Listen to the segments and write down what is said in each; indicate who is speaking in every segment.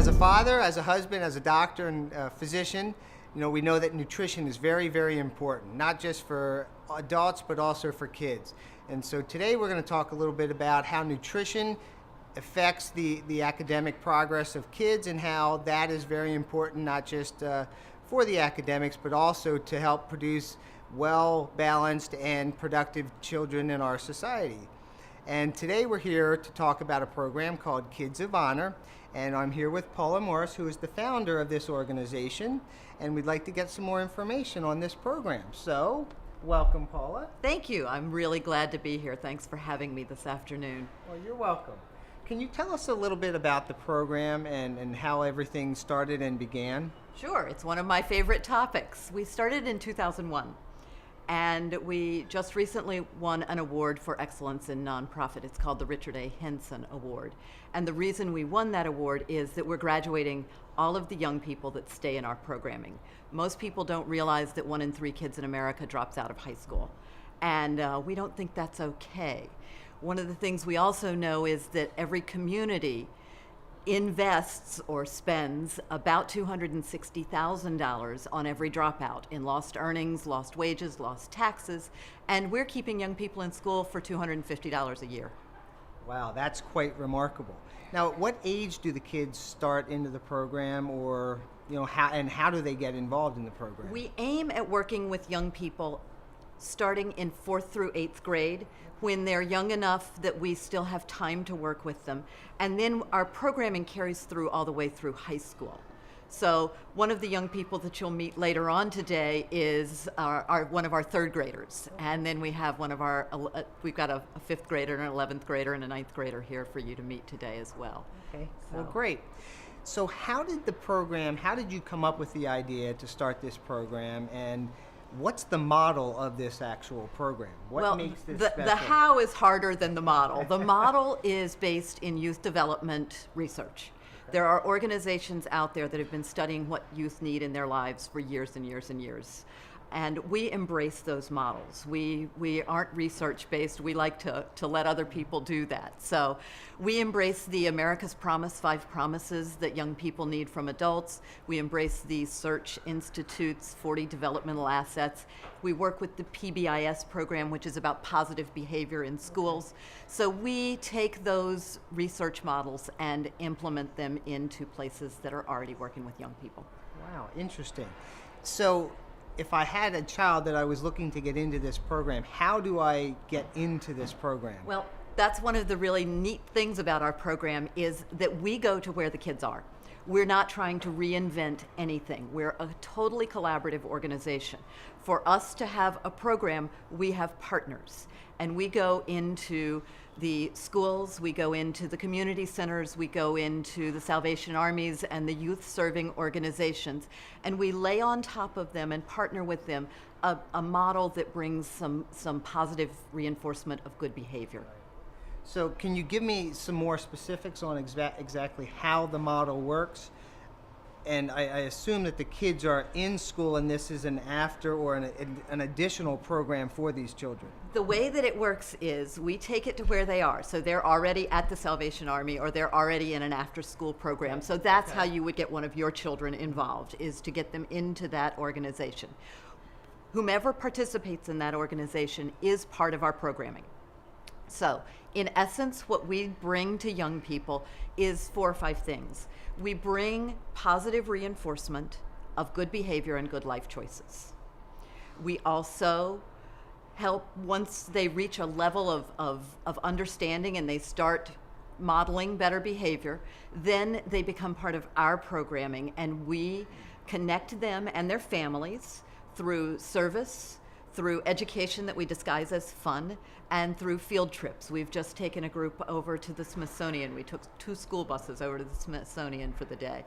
Speaker 1: As a father, as a husband, as a doctor and physician, we know that nutrition is very, very important, not just for adults, but also for kids. And so today we're going to talk a little bit about how nutrition affects the academic progress of kids and how that is very important, not just for the academics, but also to help produce well-balanced and productive children in our society. And today we're here to talk about a program called Kids of Honor. And I'm here with Paula Morris, who is the founder of this organization. And we'd like to get some more information on this program. So, welcome, Paula.
Speaker 2: Thank you. I'm really glad to be here. Thanks for having me this afternoon.
Speaker 1: Well, you're welcome. Can you tell us a little bit about the program and how everything started and began?
Speaker 2: Sure. It's one of my favorite topics. We started in 2001. And we just recently won an award for excellence in nonprofit. It's called the Richard A. Henson Award. And the reason we won that award is that we're graduating all of the young people that stay in our programming. Most people don't realize that 1 in 3 kids in America drops out of high school. And we don't think that's okay. One of the things we also know is that every community invests or spends about $260,000 on every dropout in lost earnings, lost wages, lost taxes, and we're keeping young people in school for $250 a year.
Speaker 1: Wow, that's quite remarkable. Now, at what age do the kids start into the program, or how do they get involved in the program?
Speaker 2: We aim at working with young people starting in 4th through 8th grade, when they're young enough that we still have time to work with them. And then our programming carries through all the way through high school. So one of the young people that you'll meet later on today is one of our 3rd graders. And then we have we've got a 5th grader, an 11th grader, and a 9th grader here for you to meet today as well.
Speaker 1: Okay, well, great. So how did you come up with the idea to start this program, and what's the model of this actual program? What makes this special?
Speaker 2: The how is harder than the model. The model is based in youth development research. Okay. There are organizations out there that have been studying what youth need in their lives for years and years and years. And we embrace those models. We aren't research-based. We like to let other people do that. So we embrace the America's Promise 5 promises that young people need from adults. We embrace the Search Institute's 40 developmental assets. We work with the PBIS program, which is about positive behavior in schools. So we take those research models and implement them into places that are already working with young people.
Speaker 1: Wow, interesting. So if I had a child that I was looking to get into this program, how do I get into this program?
Speaker 2: Well, that's one of the really neat things about our program is that we go to where the kids are. We're not trying to reinvent anything. We're a totally collaborative organization. For us to have a program, we have partners. And we go into the schools, we go into the community centers, we go into the Salvation Armies and the youth-serving organizations, and we lay on top of them and partner with them a model that brings some positive reinforcement of good behavior.
Speaker 1: So can you give me some more specifics on exactly how the model works? And I assume that the kids are in school and this is an after or an additional program for these children.
Speaker 2: The way that it works is we take it to where they are. So they're already at the Salvation Army or they're already in an after-school program. So that's how you would get one of your children involved, is to get them into that organization. Whomever participates in that organization is part of our programming. So, in essence, what we bring to young people is 4 or 5 things. We bring positive reinforcement of good behavior and good life choices. We also help, once they reach a level of understanding and they start modeling better behavior, then they become part of our programming, and we connect them and their families through service, through education that we disguise as fun, and through field trips. We've just taken a group over to the Smithsonian. We took 2 school buses over to the Smithsonian for the day.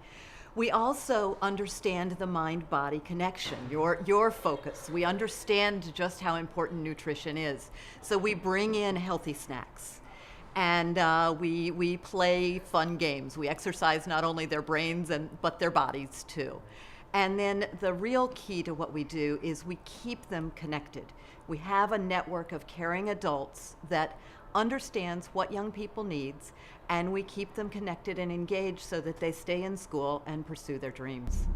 Speaker 2: We also understand the mind-body connection, your focus. We understand just how important nutrition is. So we bring in healthy snacks. And we play fun games. We exercise not only their brains but their bodies too. And then the real key to what we do is we keep them connected. We have a network of caring adults that understands what young people needs, and we keep them connected and engaged so that they stay in school and pursue their dreams.